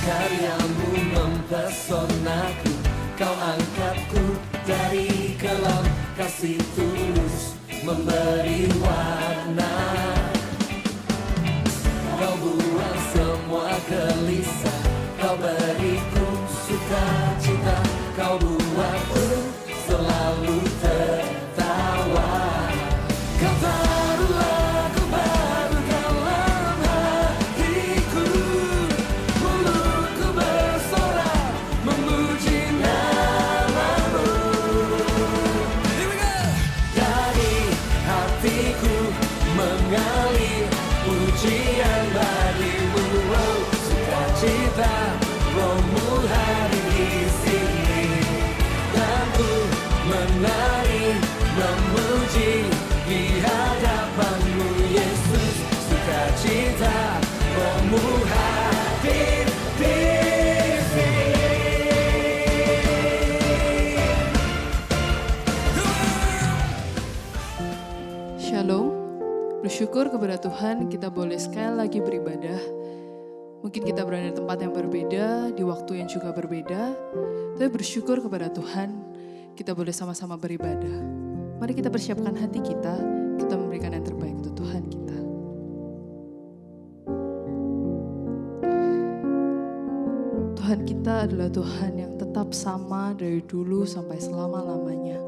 Karyamu mempesonaku, kau angkatku dari kelam, kasih tulus memberi warna. Kau buang semua gelisah, kau beriku sukacita, kau buatku selalu tertawa. Kau taruh lagu baru dalam hatiku, mulutku bersorak memuji namamu. Here we go. Dari hatiku mengalir pujian bagimu, oh, sukacita rohmu hadir di sini, dan ku menari memuji di hadapanmu Yesus. Sukacita rohmu hadir di sini. Shalom, bersyukur kepada Tuhan kita boleh sekali lagi beribadah. Mungkin kita berada di tempat yang berbeda, di waktu yang juga berbeda, tapi bersyukur kepada Tuhan kita boleh sama-sama beribadah. Mari kita persiapkan hati kita memberikan yang terbaik untuk Tuhan kita. Tuhan kita adalah Tuhan yang tetap sama dari dulu sampai selama-lamanya.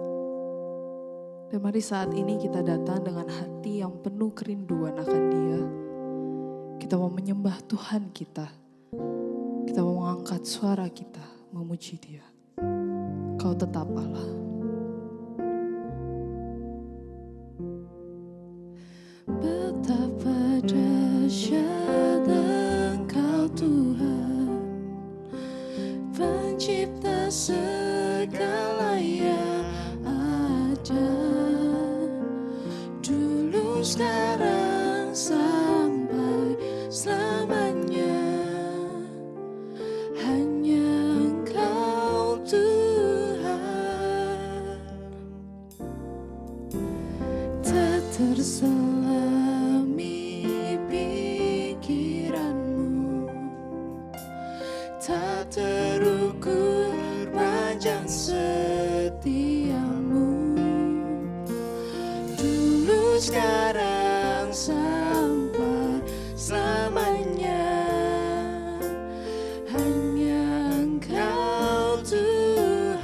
Dan mari saat ini kita datang dengan hati yang penuh kerinduan akan Dia. Kita mau menyembah Tuhan kita. Kita mau mengangkat suara kita, memuji Dia. Kau tetap Allah. Betapa dahsyat Engkau Tuhan, Pencipta segala yang ada. Dulu, sekarang, sampai selamanya, hanya Engkau Tuhan. Tak terselami pikiranmu, tak terukur panjang setiamu. Dulu, sekarang, sampai selamanya, hanya Engkau Tuhan.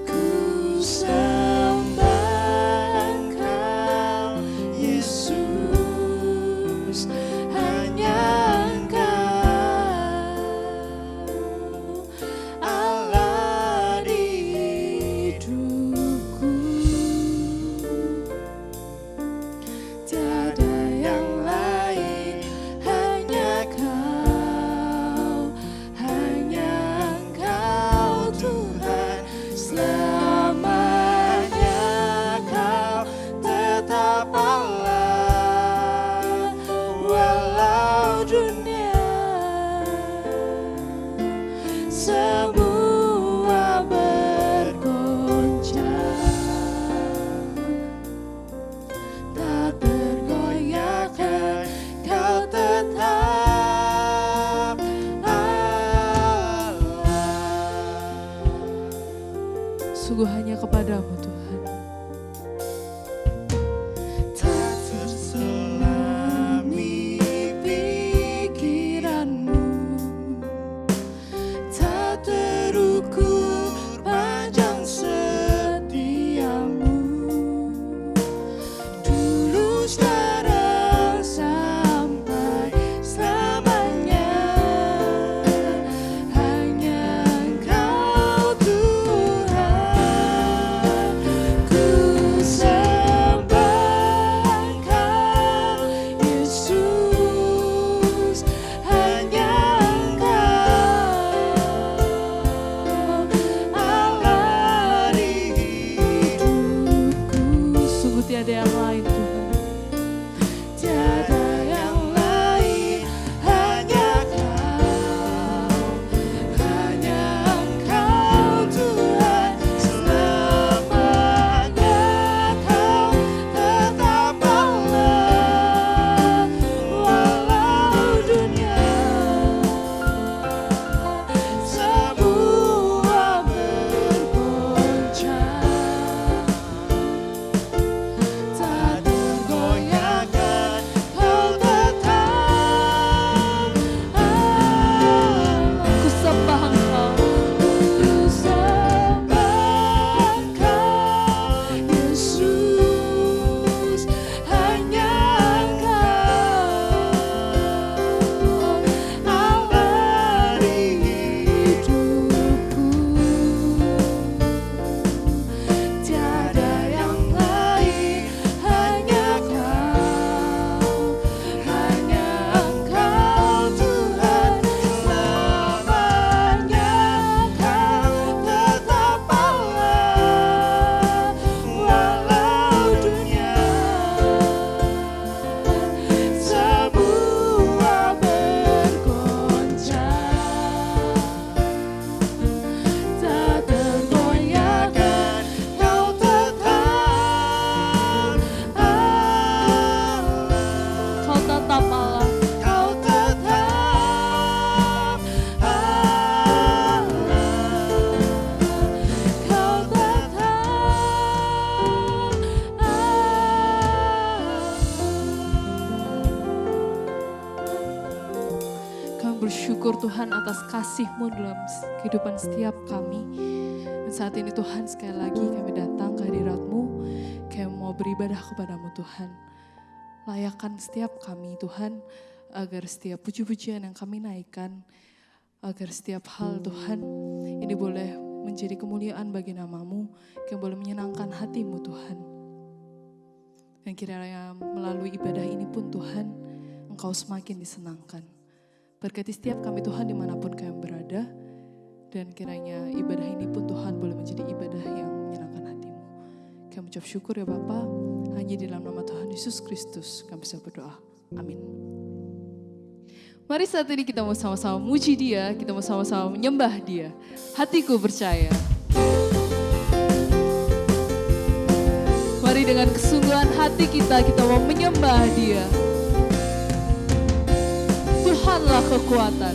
Ku sembah Engkau Yesus, hanya Engkau Allah di hidupku. senang bersyukur Tuhan atas kasih-Mu dalam kehidupan setiap kami. Dan saat ini Tuhan sekali lagi kami datang ke hadirat-Mu. Kami mau beribadah kepadamu Tuhan. Layakkan setiap kami Tuhan, agar setiap puji-pujian yang kami naikkan, agar setiap hal Tuhan ini boleh menjadi kemuliaan bagi nama-Mu, yang boleh menyenangkan hati-Mu Tuhan. Dan kiranya melalui ibadah ini pun Tuhan, Engkau semakin disenangkan. Berkati setiap kami Tuhan dimanapun kami berada, dan kiranya ibadah ini pun Tuhan boleh menjadi ibadah yang menyenangkan hati-Mu. Kami ucap syukur ya Bapa, hanya di dalam nama Tuhan Yesus Kristus kami bisa berdoa. Amin. Mari saat ini kita mau sama-sama muji Dia, kita mau sama-sama menyembah Dia. Hatiku percaya. Mari dengan kesungguhan hati kita mau menyembah Dia. Tuhanlah kekuatan.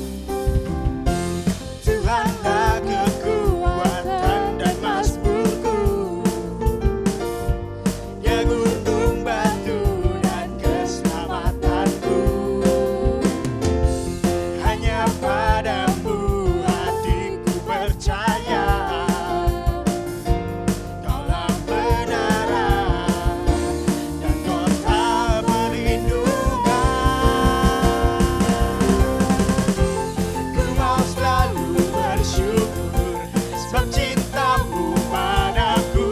Tuhanlah kekuatan dan mazmurku. Dia gunung batu dan keselamatanku. Hanya padamu hatiku percaya. Kaulah kebenaran dan kota perlindungan. Ku mau selalu bersyukur sebab cintamu padaku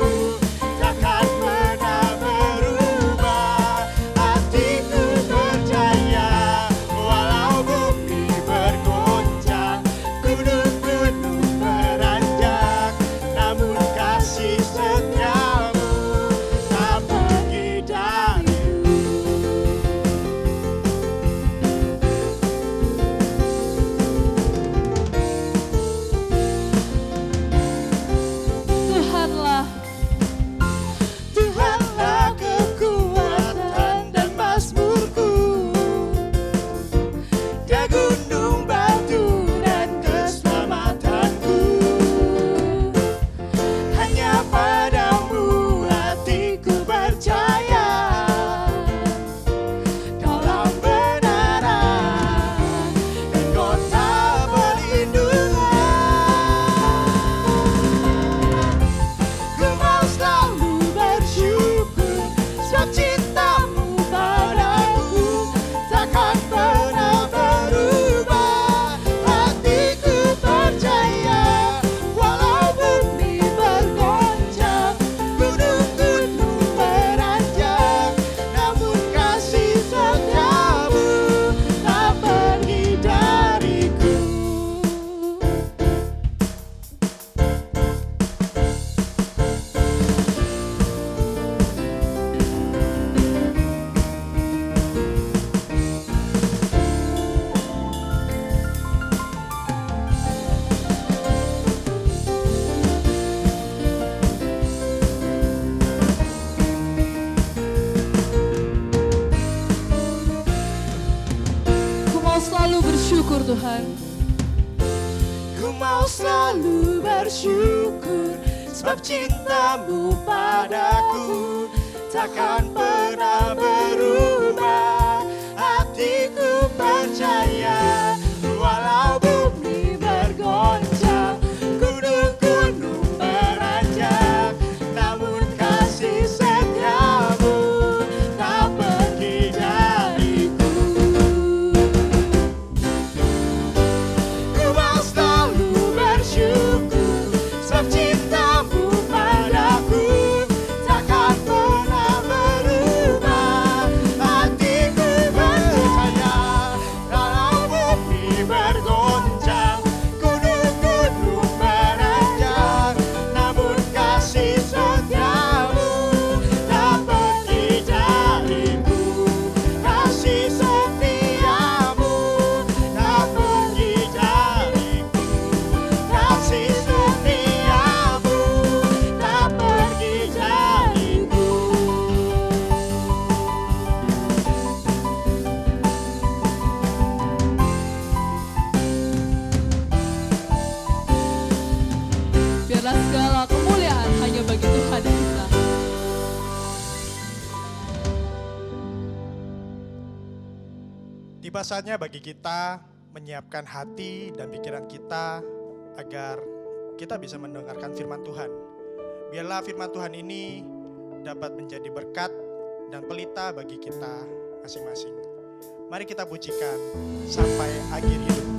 takkan pernah berubah. Hatiku percaya walau bumi bergoncang, gunung-gunung beranjak, namun kasih setiamu tak pergi dariku. Tuhanlah Tuhanlah kekuatan dan mazmurku. Dia gunung batu dan keselamatanku. Hanya padamu hatiku percaya. Kaulah kebenaran dan kota perlindungan. Ku mau selalu bersyukur sebab cintamu padaku takkan pernah berubah. Hatiku percaya walau bumi bergoncang, gunung-gunung beranjak, namun kasih setiamu tak pergi dariku. Ku mau selalu bersyukur Tuhan. Ku mau selalu bersyukur sebab cintamu padaku takkan pernah berubah. Hatiku percaya walau bumi bergoncang, gunung-gunung beranjak, namun kasih setiamu tak pergi dariku. Ku mau selalu bersyukur sebab cintamu padaku takkan pernah berubah. Hatiku percaya walau bumi bergoncang, gunung-gunung beranjak, namun kasih setiamu tak pergi dariku. Kasih setiamu tak pergi dariku. Kasih setiamu tak pergi dariku. Biarlah segala kemuliaan hanya bagi Tuhan kita. Tiba saatnya bagi kita menyiapkan hati dan pikiran kita agar kita bisa mendengarkan firman Tuhan. Biarlah firman Tuhan ini dapat menjadi berkat dan pelita bagi kita masing-masing. Mari kita pujikan sampai akhir hidupku.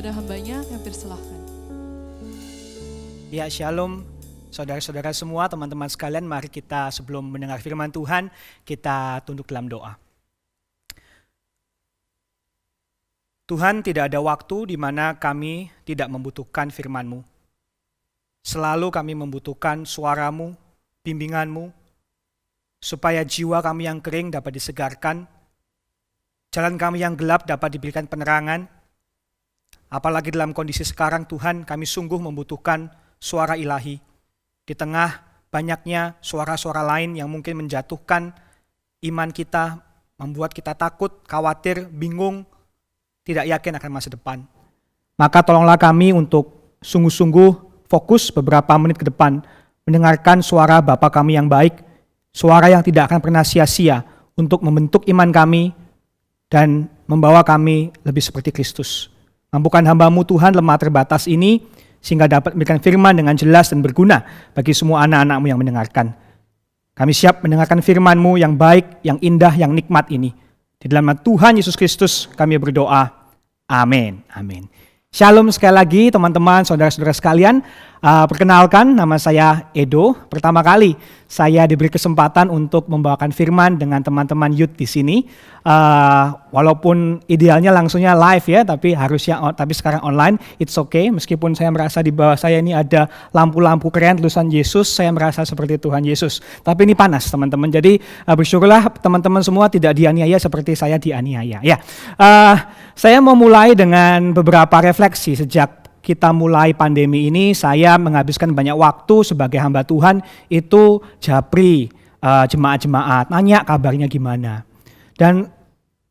kepada hambanya, kami persilahkan. Ya, shalom saudara-saudara semua, teman-teman sekalian, mari kita sebelum mendengar firman Tuhan, kita tunduk dalam doa. Tuhan, tidak ada waktu di mana kami tidak membutuhkan firman-Mu. Selalu kami membutuhkan suara-Mu, bimbingan-Mu, supaya jiwa kami yang kering dapat disegarkan, jalan kami yang gelap dapat diberikan penerangan. Apalagi dalam kondisi sekarang, Tuhan, kami sungguh membutuhkan suara ilahi. Di tengah banyaknya suara-suara lain yang mungkin menjatuhkan iman kita, membuat kita takut, khawatir, bingung, tidak yakin akan masa depan. Maka tolonglah kami untuk sungguh-sungguh fokus beberapa menit ke depan, mendengarkan suara Bapa kami yang baik, suara yang tidak akan pernah sia-sia untuk membentuk iman kami dan membawa kami lebih seperti Kristus. Mampukan hamba-Mu Tuhan lemah terbatas ini, sehingga dapat memberikan firman dengan jelas dan berguna bagi semua anak-anak-Mu yang mendengarkan. Kami siap mendengarkan firman-Mu yang baik, yang indah, yang nikmat ini. Di dalam nama Tuhan Yesus Kristus kami berdoa. Amin. Amin. Shalom sekali lagi teman-teman, saudara-saudara sekalian. Perkenalkan, nama saya Edo. Pertama kali saya diberi kesempatan untuk membawakan firman dengan teman-teman youth di sini. Walaupun idealnya langsungnya live ya, tapi sekarang online. It's okay. Meskipun saya merasa di bawah saya ini ada lampu-lampu keren tulisan Yesus, saya merasa seperti Tuhan Yesus. Tapi ini panas teman-teman. Jadi bersyukurlah teman-teman semua tidak dianiaya seperti saya dianiaya. Ya, saya mau mulai dengan beberapa refleksi. Sejak kita mulai pandemi ini, saya menghabiskan banyak waktu sebagai hamba Tuhan itu japri jemaat-jemaat, nanya kabarnya gimana. Dan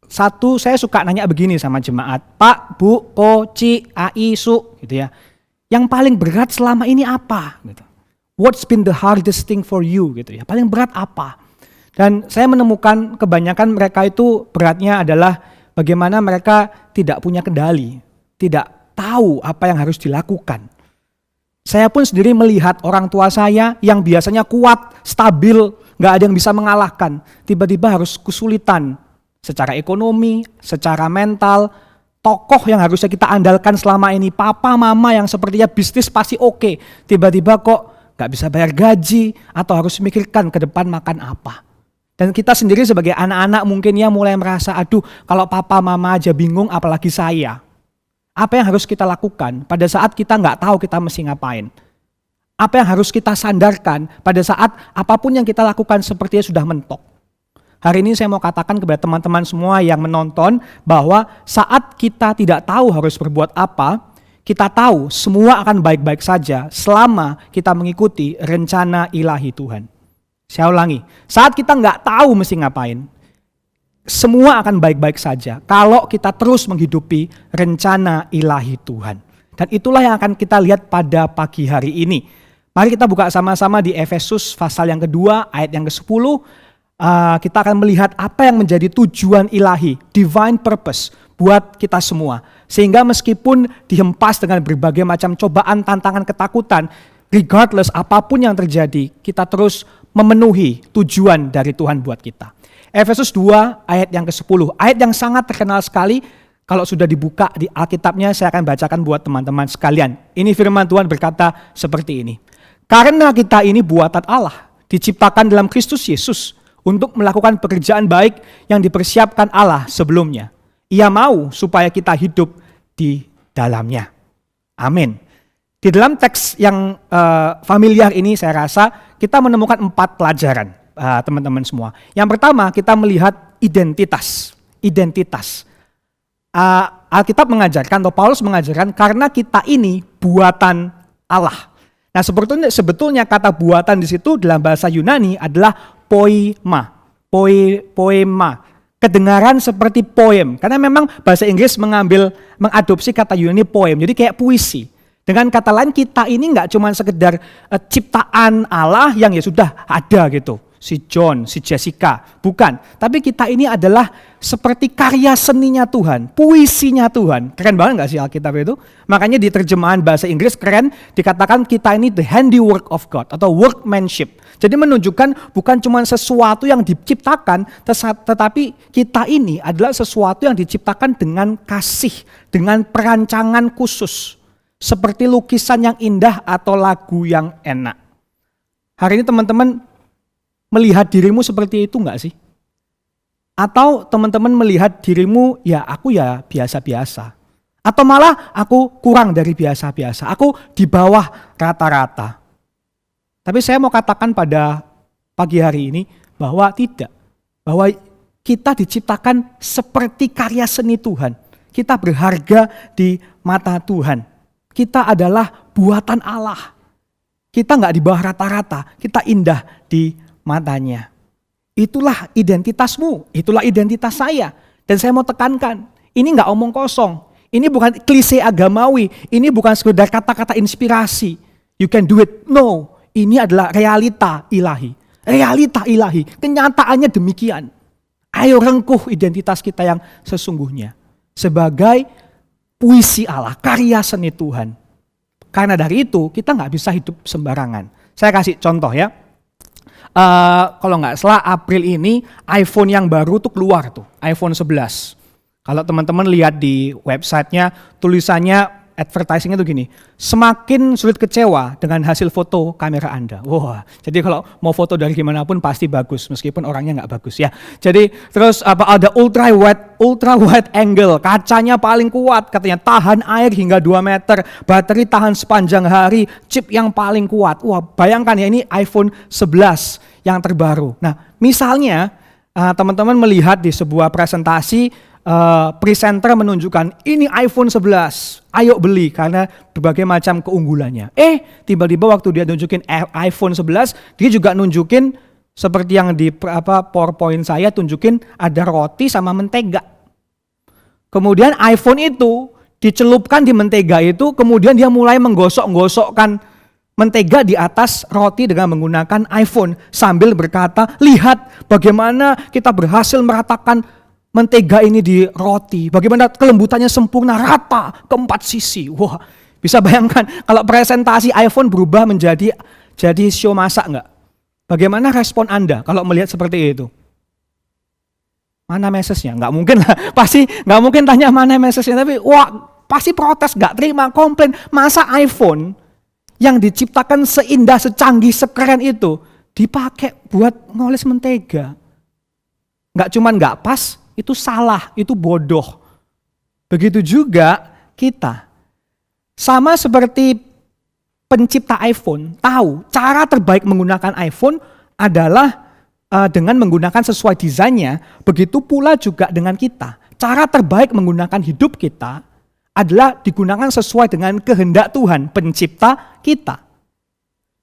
saya suka nanya begini sama jemaat, Pak, Bu, Ko, Ci, Ai, Su, gitu ya. Yang paling berat selama ini apa? Gitu. What's been the hardest thing for you? Gitu ya. Paling berat apa? Dan saya menemukan kebanyakan mereka itu beratnya adalah bagaimana mereka tidak punya kendali, tidak tahu apa yang harus dilakukan. Saya pun sendiri melihat orang tua saya yang biasanya kuat, stabil, gak ada yang bisa mengalahkan. Tiba-tiba harus kesulitan secara ekonomi, secara mental. Tokoh yang harusnya kita andalkan selama ini, papa, mama yang sepertinya bisnis pasti oke. Tiba-tiba kok gak bisa bayar gaji atau harus memikirkan ke depan makan apa. Dan kita sendiri sebagai anak-anak mungkin ya mulai merasa, aduh kalau papa, mama aja bingung apalagi saya. Apa yang harus kita lakukan pada saat kita nggak tahu kita mesti ngapain? Apa yang harus kita sandarkan pada saat apapun yang kita lakukan sepertinya sudah mentok? Hari ini saya mau katakan kepada teman-teman semua yang menonton bahwa saat kita tidak tahu harus berbuat apa, kita tahu semua akan baik-baik saja selama kita mengikuti rencana ilahi Tuhan. Saya ulangi, saat kita nggak tahu mesti ngapain, semua akan baik-baik saja kalau kita terus menghidupi rencana ilahi Tuhan. Dan itulah yang akan kita lihat pada pagi hari ini. Mari kita buka sama-sama di Efesus pasal yang kedua, ayat yang ke-10. Kita akan melihat apa yang menjadi tujuan ilahi, divine purpose buat kita semua. Sehingga meskipun dihempas dengan berbagai macam cobaan, tantangan, ketakutan, regardless apapun yang terjadi, kita terus memenuhi tujuan dari Tuhan buat kita. Efesus 2 ayat yang ke-10, ayat yang sangat terkenal sekali. Kalau sudah dibuka di Alkitabnya, saya akan bacakan buat teman-teman sekalian. Ini firman Tuhan berkata seperti ini. Karena kita ini buatan Allah, diciptakan dalam Kristus Yesus untuk melakukan pekerjaan baik yang dipersiapkan Allah sebelumnya. Ia mau supaya kita hidup di dalamnya. Amin. Di dalam teks yang familiar ini saya rasa kita menemukan 4 pelajaran. Teman-teman semua. Yang pertama kita melihat identitas. Alkitab mengajarkan atau Paulus mengajarkan karena kita ini buatan Allah. Nah sebetulnya kata buatan di situ dalam bahasa Yunani adalah poema. Kedengaran seperti poem. Karena memang bahasa Inggris mengadopsi kata Yunani poem. Jadi kayak puisi. Dengan kata lain kita ini nggak cuma sekedar ciptaan Allah yang ya sudah ada gitu. Si John, si Jessica, bukan. Tapi kita ini adalah seperti karya seninya Tuhan, puisinya Tuhan. Keren banget gak sih Alkitab itu? Makanya di terjemahan bahasa Inggris keren, dikatakan kita ini the handiwork of God atau workmanship. Jadi menunjukkan bukan cuma sesuatu yang diciptakan, tetapi kita ini adalah sesuatu yang diciptakan dengan kasih, dengan perancangan khusus. Seperti lukisan yang indah atau lagu yang enak. Hari ini teman-teman melihat dirimu seperti itu enggak sih? Atau teman-teman melihat dirimu, ya aku ya biasa-biasa. Atau malah aku kurang dari biasa-biasa, aku di bawah rata-rata. Tapi saya mau katakan pada pagi hari ini bahwa tidak. Bahwa kita diciptakan seperti karya seni Tuhan. Kita berharga di mata Tuhan. Kita adalah buatan Allah. Kita nggak di bawah rata-rata, kita indah di matanya. Itulah identitasmu, itulah identitas saya. Dan saya mau tekankan, ini nggak omong kosong. Ini bukan klise agamawi, ini bukan sekedar kata-kata inspirasi. You can do it. No, ini adalah realita ilahi. Realita ilahi, kenyataannya demikian. Ayo rengkuh identitas kita yang sesungguhnya. Sebagai puisi Allah, karya seni Tuhan. Karena dari itu kita nggak bisa hidup sembarangan. Saya kasih contoh ya. Kalau nggak salah April ini iPhone yang baru tuh keluar tuh, iPhone 11. Kalau teman-teman lihat di websitenya, tulisannya advertisingnya tuh gini, semakin sulit kecewa dengan hasil foto kamera Anda. Wah, jadi kalau mau foto dari gimana pun pasti bagus, meskipun orangnya nggak bagus ya. Jadi terus ada ultra wide angle, kacanya paling kuat, katanya tahan air hingga 2 meter, bateri tahan sepanjang hari, chip yang paling kuat. Wah, bayangkan ya, ini iPhone 11 yang terbaru. Nah, misalnya teman-teman melihat di sebuah presentasi, presenter menunjukkan ini iPhone 11, ayo beli karena berbagai macam keunggulannya. Tiba-tiba waktu dia nunjukin iPhone 11, dia juga nunjukin seperti yang di PowerPoint saya tunjukin ada roti sama mentega. Kemudian iPhone itu dicelupkan di mentega itu, kemudian dia mulai menggosok-gosokkan mentega di atas roti dengan menggunakan iPhone sambil berkata, lihat bagaimana kita berhasil meratakan mentega ini di roti, bagaimana kelembutannya sempurna, rata ke 4 sisi. Wah, bisa bayangkan kalau presentasi iPhone berubah menjadi show masak enggak? Bagaimana respon Anda kalau melihat seperti itu? Mana message-nya? Enggak mungkin lah, pasti enggak mungkin tanya mana message-nya, tapi wah pasti protes, enggak terima, komplain. Masa iPhone yang diciptakan seindah, secanggih, sekeren itu dipakai buat ngoles mentega? Enggak cuman enggak pas, itu salah, itu bodoh. Begitu juga kita. Sama seperti pencipta iPhone, tahu cara terbaik menggunakan iPhone adalah dengan menggunakan sesuai desainnya. Begitu pula juga dengan kita. Cara terbaik menggunakan hidup kita adalah digunakan sesuai dengan kehendak Tuhan, pencipta kita.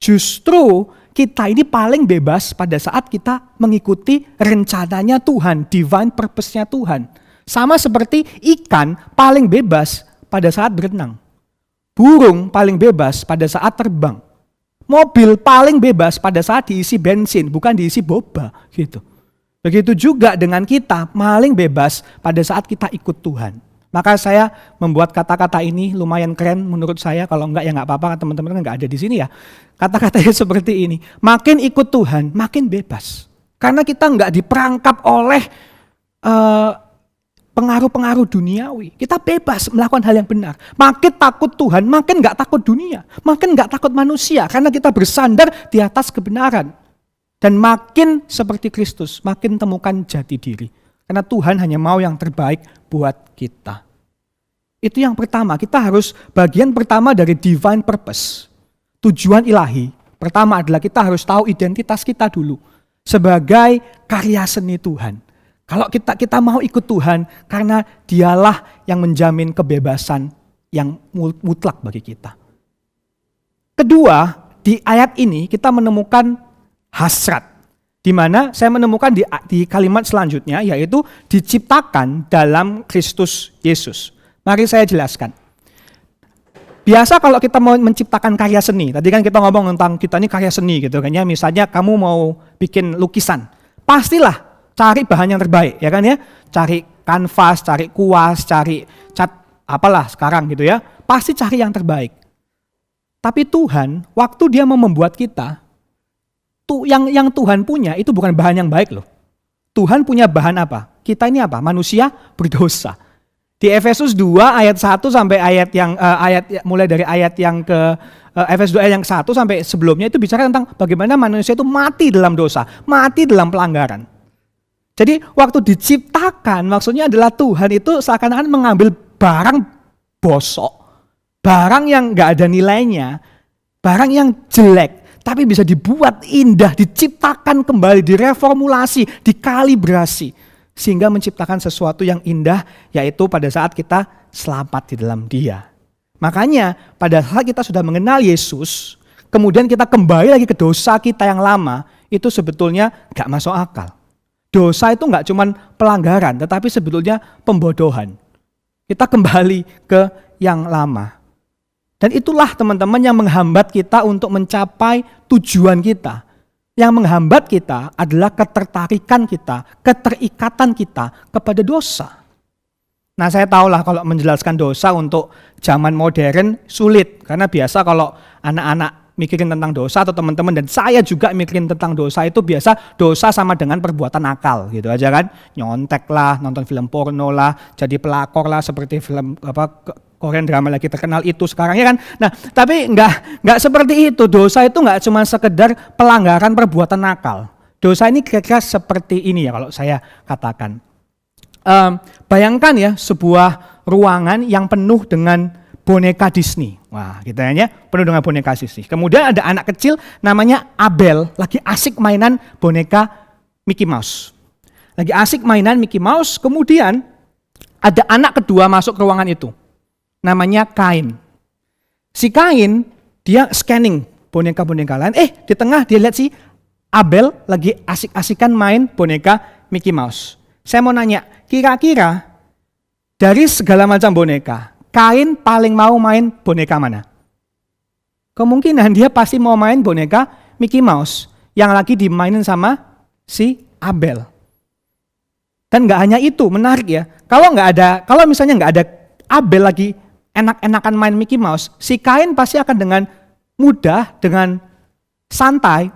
Justru kita ini paling bebas pada saat kita mengikuti rencananya Tuhan, divine purpose-nya Tuhan. Sama seperti ikan paling bebas pada saat berenang. Burung paling bebas pada saat terbang. Mobil paling bebas pada saat diisi bensin, bukan diisi boba gitu. Begitu juga dengan kita, paling bebas pada saat kita ikut Tuhan. Maka saya membuat kata-kata ini lumayan keren menurut saya. Kalau enggak ya enggak apa-apa, teman-teman kan enggak ada di sini ya. Kata-katanya seperti ini, makin ikut Tuhan, makin bebas. Karena kita enggak diperangkap oleh pengaruh-pengaruh duniawi. Kita bebas melakukan hal yang benar. Makin takut Tuhan, makin enggak takut dunia. Makin enggak takut manusia, karena kita bersandar di atas kebenaran. Dan makin seperti Kristus, makin temukan jati diri. Karena Tuhan hanya mau yang terbaik buat kita. Itu yang pertama, kita harus bagian pertama dari divine purpose. Tujuan ilahi. Pertama adalah kita harus tahu identitas kita dulu. Sebagai karya seni Tuhan. Kalau kita mau ikut Tuhan, karena dialah yang menjamin kebebasan yang mutlak bagi kita. Kedua, di ayat ini kita menemukan hasrat. Di mana saya menemukan di kalimat selanjutnya, yaitu diciptakan dalam Kristus Yesus. Mari saya jelaskan. Biasa kalau kita mau menciptakan karya seni, tadi kan kita ngomong tentang kita ini karya seni gitu kan ya. Misalnya kamu mau bikin lukisan, pastilah cari bahan yang terbaik ya kan ya. Cari kanvas, cari kuas, cari cat apalah sekarang gitu ya. Pasti cari yang terbaik. Tapi Tuhan waktu dia mau membuat kita, yang Tuhan punya itu bukan bahan yang baik loh. Tuhan punya bahan apa? Kita ini apa? Manusia berdosa. Di Efesus 2 ayat 1 sampai mulai dari ayat yang ke Efesus 2 ayat yang 1 sampai sebelumnya itu bicara tentang bagaimana manusia itu mati dalam dosa, mati dalam pelanggaran. Jadi waktu diciptakan maksudnya adalah Tuhan itu seakan-akan mengambil barang bosok, barang yang gak ada nilainya, barang yang jelek, tapi bisa dibuat indah, diciptakan kembali, direformulasi, dikalibrasi. Sehingga menciptakan sesuatu yang indah, yaitu pada saat kita selamat di dalam Dia. Makanya pada saat kita sudah mengenal Yesus, kemudian kita kembali lagi ke dosa kita yang lama, itu sebetulnya gak masuk akal. Dosa itu gak cuma pelanggaran, tetapi sebetulnya pembodohan. Kita kembali ke yang lama. Dan itulah teman-teman yang menghambat kita untuk mencapai tujuan kita. Yang menghambat kita adalah ketertarikan kita, keterikatan kita kepada dosa. Nah saya tahulah kalau menjelaskan dosa untuk zaman modern sulit. Karena biasa kalau anak-anak mikirin tentang dosa atau teman-teman dan saya juga mikirin tentang dosa itu biasa dosa sama dengan perbuatan nakal gitu aja kan. Nyontek lah, nonton film porno lah, jadi pelakor lah seperti film Korean drama lagi terkenal itu sekarang ya kan. Nah, tapi enggak seperti itu. Dosa itu enggak cuma sekedar pelanggaran perbuatan nakal. Dosa ini kira-kira seperti ini ya kalau saya katakan. Bayangkan ya sebuah ruangan yang penuh dengan boneka Disney. Wah, gitu ya, penuh dengan boneka Disney. Kemudian ada anak kecil namanya Abel lagi asik mainan boneka Mickey Mouse. Lagi asik mainan Mickey Mouse, kemudian ada anak kedua masuk ke ruangan itu. Namanya Kain. Si Kain dia scanning boneka-boneka lain. Di tengah dia lihat si Abel lagi asik-asikan main boneka Mickey Mouse. Saya mau nanya, kira-kira dari segala macam boneka, Kain paling mau main boneka mana? Kemungkinan dia pasti mau main boneka Mickey Mouse yang lagi dimainin sama si Abel. Dan nggak hanya itu, menarik ya. Kalau misalnya nggak ada Abel lagi enak-enakan main Mickey Mouse, si Kain pasti akan dengan mudah, dengan santai,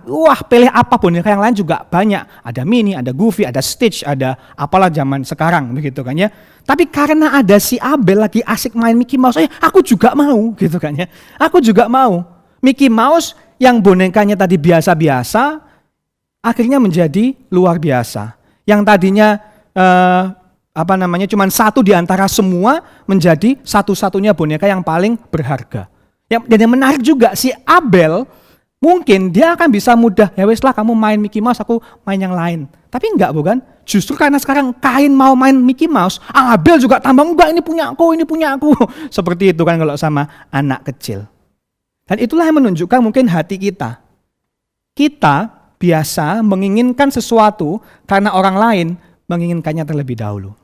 pilih apa boneka yang lain juga banyak. Ada Minnie, ada Goofy, ada Stitch, ada apalah zaman sekarang begitu kan ya. Tapi karena ada si Abel lagi asik main Mickey Mouse, aku juga mau gitu kan ya. Aku juga mau. Mickey Mouse yang bonekanya tadi biasa-biasa, akhirnya menjadi luar biasa. Yang tadinya cuman satu di antara semua menjadi satu-satunya boneka yang paling berharga. Dan yang menarik juga si Abel mungkin dia akan bisa mudah, ya wes lah kamu main Mickey Mouse, aku main yang lain. Tapi enggak bukan? Justru karena sekarang Kain mau main Mickey Mouse, Abel juga tambah enggak, ini punya aku. Seperti itu kan kalau sama anak kecil. Dan itulah yang menunjukkan mungkin hati kita. Kita biasa menginginkan sesuatu karena orang lain menginginkannya terlebih dahulu.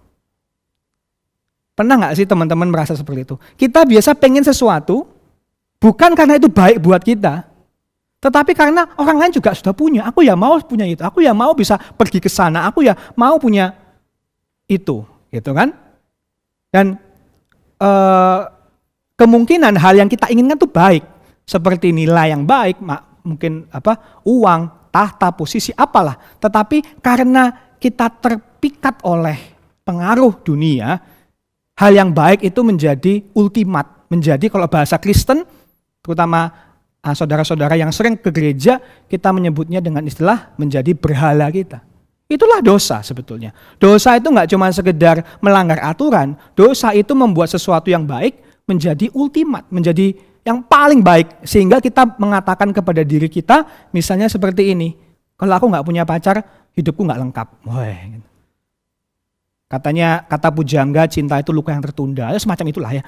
Pernah nggak sih teman-teman merasa seperti itu? Kita biasa pengen sesuatu, bukan karena itu baik buat kita, tetapi karena orang lain juga sudah punya. Aku ya mau punya itu, aku ya mau bisa pergi ke sana, aku ya mau punya itu, gitu kan? Dan kemungkinan hal yang kita inginkan itu baik, seperti nilai yang baik, mungkin uang, tahta, posisi, apalah. Tetapi karena kita terpikat oleh pengaruh dunia, hal yang baik itu menjadi ultimat, menjadi kalau bahasa Kristen, terutama saudara-saudara yang sering ke gereja, kita menyebutnya dengan istilah menjadi berhala kita. Itulah dosa sebetulnya. Dosa itu nggak cuma sekedar melanggar aturan, dosa itu membuat sesuatu yang baik menjadi ultimat, menjadi yang paling baik. Sehingga kita mengatakan kepada diri kita, misalnya seperti ini, kalau aku nggak punya pacar, hidupku nggak lengkap. Katanya, kata pujangga, cinta itu luka yang tertunda, semacam itulah ya.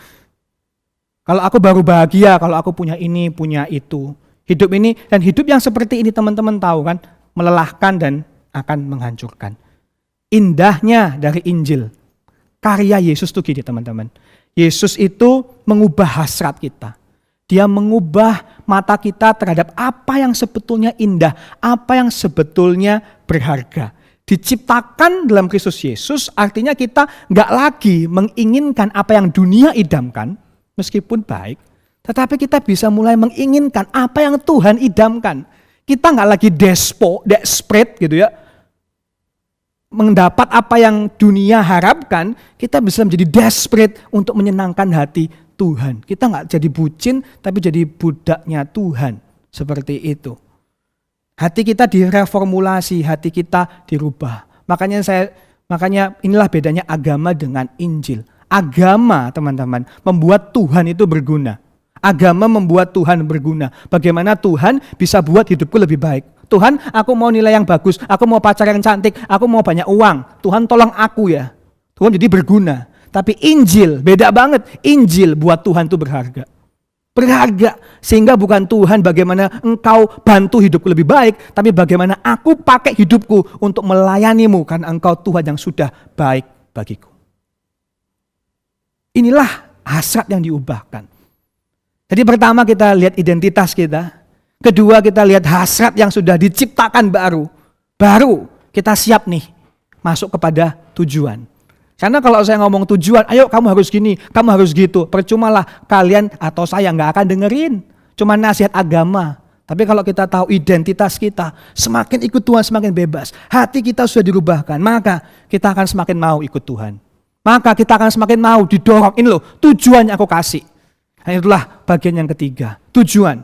Kalau aku baru bahagia, kalau aku punya ini, punya itu. Hidup ini, dan hidup yang seperti ini teman-teman tahu kan, melelahkan dan akan menghancurkan. Indahnya dari Injil, karya Yesus itu gini teman-teman. Yesus itu mengubah hasrat kita. Dia mengubah mata kita terhadap apa yang sebetulnya indah, apa yang sebetulnya berharga. Diciptakan dalam Kristus Yesus artinya kita gak lagi menginginkan apa yang dunia idamkan, meskipun baik, tetapi kita bisa mulai menginginkan apa yang Tuhan idamkan. kita nggak lagi desperate gitu ya, mendapat apa yang dunia harapkan, kita bisa menjadi desperate untuk menyenangkan hati Tuhan. Kita nggak jadi bucin, tapi jadi budaknya Tuhan. Seperti itu. Hati kita direformulasi, hati kita dirubah. Makanya inilah bedanya agama dengan Injil. Agama, teman-teman, membuat Tuhan itu berguna. Agama membuat Tuhan berguna. Bagaimana Tuhan bisa buat hidupku lebih baik. Tuhan, aku mau nilai yang bagus, aku mau pacar yang cantik, aku mau banyak uang. Tuhan tolong aku ya. Tuhan jadi berguna. Tapi Injil, beda banget. Injil buat Tuhan itu berharga. Berharga. Sehingga bukan Tuhan bagaimana engkau bantu hidupku lebih baik, tapi bagaimana aku pakai hidupku untuk melayanimu karena engkau Tuhan yang sudah baik bagiku. Inilah hasrat yang diubahkan. Jadi pertama kita lihat identitas kita. Kedua kita lihat hasrat yang sudah diciptakan baru. Baru kita siap nih masuk kepada tujuan. Karena kalau saya ngomong tujuan, ayo kamu harus gini, kamu harus gitu. Percumalah kalian atau saya nggak akan dengerin. Cuma nasihat agama. Tapi kalau kita tahu identitas kita, semakin ikut Tuhan semakin bebas. Hati kita sudah dirubahkan, maka kita akan semakin mau ikut Tuhan. Maka kita akan semakin mau didorong. Ini loh tujuannya aku kasih. Nah, itulah bagian yang ketiga, tujuan.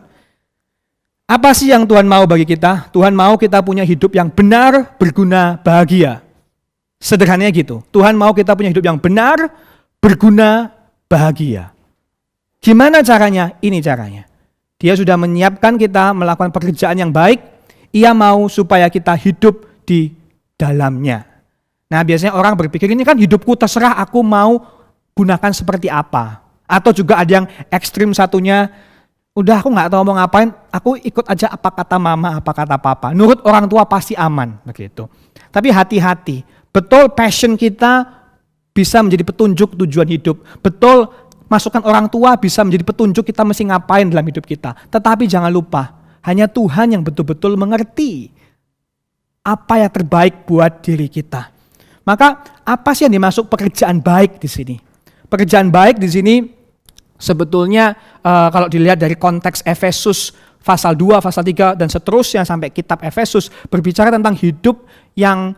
Apa sih yang Tuhan mau bagi kita? Tuhan mau kita punya hidup yang benar, berguna, bahagia. Sederhananya gitu. Tuhan mau kita punya hidup yang benar, berguna, bahagia. Gimana caranya? Ini caranya. Dia sudah menyiapkan kita melakukan pekerjaan yang baik. Ia mau supaya kita hidup di dalamnya. Nah, biasanya orang berpikir ini kan hidupku terserah aku mau gunakan seperti apa. Atau juga ada yang ekstrim satunya, udah aku gak tahu mau ngapain, aku ikut aja apa kata mama, apa kata papa. Nurut orang tua pasti aman, begitu. Tapi hati-hati, betul passion kita bisa menjadi petunjuk tujuan hidup. Betul masukan orang tua bisa menjadi petunjuk kita mesti ngapain dalam hidup kita. Tetapi jangan lupa, hanya Tuhan yang betul-betul mengerti apa yang terbaik buat diri kita. Maka apa sih yang dimaksud pekerjaan baik di sini? Pekerjaan baik di sini sebetulnya kalau dilihat dari konteks Efesus pasal 2, pasal 3 dan seterusnya sampai kitab Efesus berbicara tentang hidup yang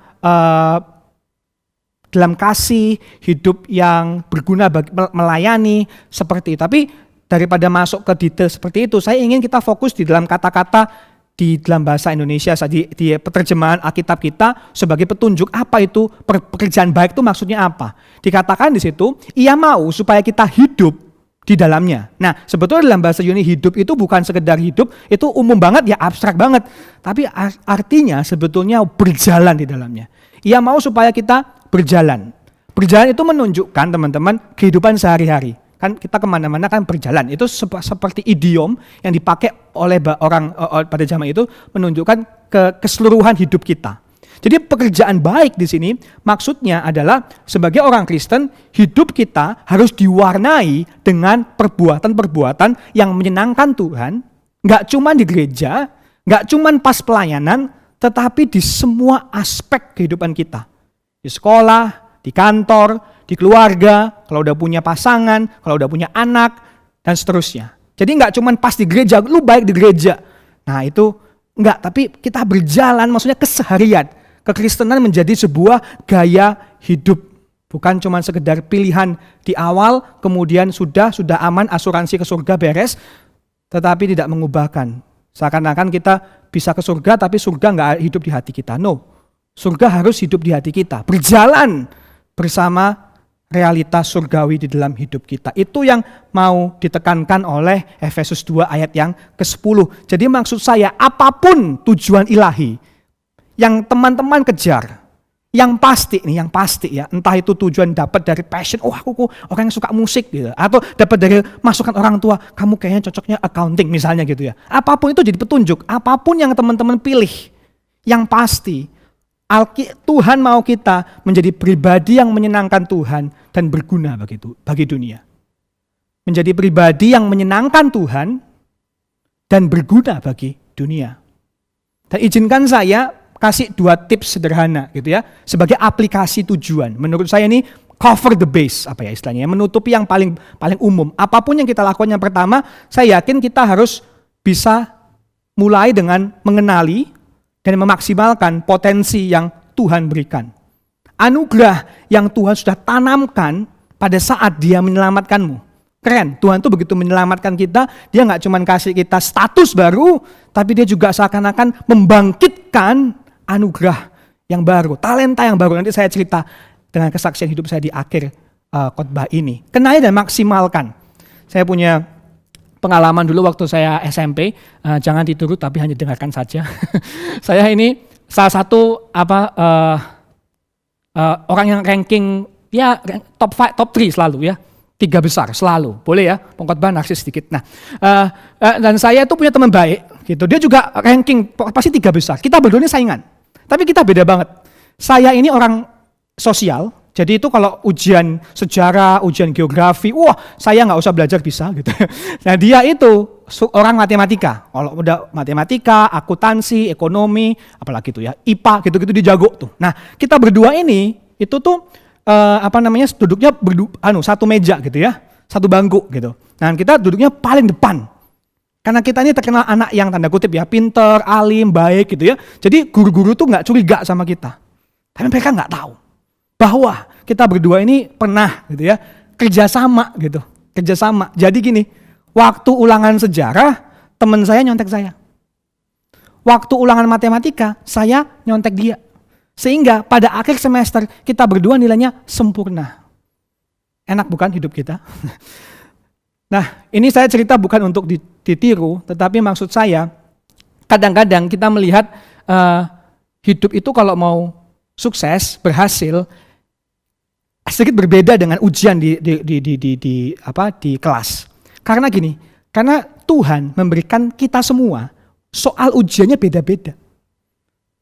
dalam kasih, hidup yang berguna bagi melayani seperti itu. Tapi daripada masuk ke detail seperti itu, saya ingin kita fokus di dalam kata-kata di dalam bahasa Indonesia, di penerjemahan Alkitab kita sebagai petunjuk apa itu pekerjaan baik itu maksudnya apa. Dikatakan di situ, ia mau supaya kita hidup di dalamnya. Nah, sebetulnya dalam bahasa Yunani hidup itu bukan sekedar hidup, itu umum banget ya, abstrak banget. Tapi artinya sebetulnya berjalan di dalamnya. Ia mau supaya kita berjalan. Berjalan itu menunjukkan teman-teman kehidupan sehari-hari. Kan kita kemana-mana kan berjalan. Itu seperti idiom yang dipakai oleh orang pada zaman itu menunjukkan keseluruhan hidup kita. Jadi pekerjaan baik di sini maksudnya adalah sebagai orang Kristen hidup kita harus diwarnai dengan perbuatan-perbuatan yang menyenangkan Tuhan. Nggak cuma di gereja, nggak cuma pas pelayanan, tetapi di semua aspek kehidupan kita. Di sekolah, di kantor, di keluarga, kalau udah punya pasangan, kalau udah punya anak, dan seterusnya. Jadi nggak cuma pas di gereja, lu baik di gereja. Nah itu enggak, tapi kita berjalan, maksudnya keseharian. Kekristenan menjadi sebuah gaya hidup. Bukan cuma sekedar pilihan di awal, kemudian sudah aman, asuransi ke surga beres, tetapi tidak mengubahkan. Seakan-akan kita bisa ke surga, tapi surga nggak hidup di hati kita. No, surga harus hidup di hati kita. Berjalan bersama realitas surgawi di dalam hidup kita. Itu yang mau ditekankan oleh Efesus 2 ayat yang ke-10. Jadi maksud saya, apapun tujuan ilahi yang teman-teman kejar, yang pasti ya, entah itu tujuan dapat dari passion, aku orang yang suka musik gitu, atau dapat dari masukan orang tua, kamu kayaknya cocoknya accounting misalnya gitu ya. Apapun itu jadi petunjuk, apapun yang teman-teman pilih, yang pasti Tuhan mau kita menjadi pribadi yang menyenangkan Tuhan dan berguna bagi dunia. Menjadi pribadi yang menyenangkan Tuhan dan berguna bagi dunia. Dan izinkan saya kasih 2 tips sederhana gitu ya, sebagai aplikasi tujuan. Menurut saya ini cover the base, apa ya istilahnya, menutupi yang paling umum. Apapun yang kita lakukan, yang pertama, saya yakin kita harus bisa mulai dengan mengenali dan memaksimalkan potensi yang Tuhan berikan. Anugerah yang Tuhan sudah tanamkan pada saat Dia menyelamatkanmu. Keren, Tuhan tuh begitu menyelamatkan kita, Dia gak cuma kasih kita status baru, tapi Dia juga seakan-akan membangkitkan anugerah yang baru, talenta yang baru. Nanti saya cerita dengan kesaksian hidup saya di akhir khotbah ini. Kenali dan maksimalkan. Saya punya pengalaman dulu waktu saya SMP, jangan ditiru tapi hanya dengarkan saja. Saya ini salah satu orang yang ranking ya top 5, top 3 selalu ya. 3 besar selalu, boleh ya, pengkhotbah narsis sedikit. Nah, dan saya itu punya teman baik, gitu. Dia juga ranking pasti 3 besar. Kita berdua ini saingan, tapi kita beda banget. Saya ini orang sosial, jadi itu kalau ujian sejarah, ujian geografi, wah saya nggak usah belajar bisa gitu. Nah dia itu orang matematika, kalau udah matematika, akuntansi, ekonomi, apalagi itu ya, IPA gitu-gitu dia jago tuh. Nah kita berdua ini itu tuh duduknya satu meja gitu ya, satu bangku gitu. Nah kita duduknya paling depan. Karena kita ini terkenal anak yang tanda kutip ya, pinter, alim, baik gitu ya. Jadi guru-guru tuh nggak curiga sama kita. Tapi mereka nggak tahu bahwa kita berdua ini pernah gitu ya, kerjasama gitu. Kerjasama. Jadi gini, waktu ulangan sejarah, teman saya nyontek saya. Waktu ulangan matematika, saya nyontek dia. Sehingga pada akhir semester kita berdua nilainya sempurna. Enak bukan hidup kita? Nah, ini saya cerita bukan untuk ditiru, tetapi maksud saya kadang-kadang kita melihat hidup itu kalau mau sukses, berhasil, sedikit berbeda dengan ujian di kelas. Karena gini, karena Tuhan memberikan kita semua soal ujiannya beda-beda.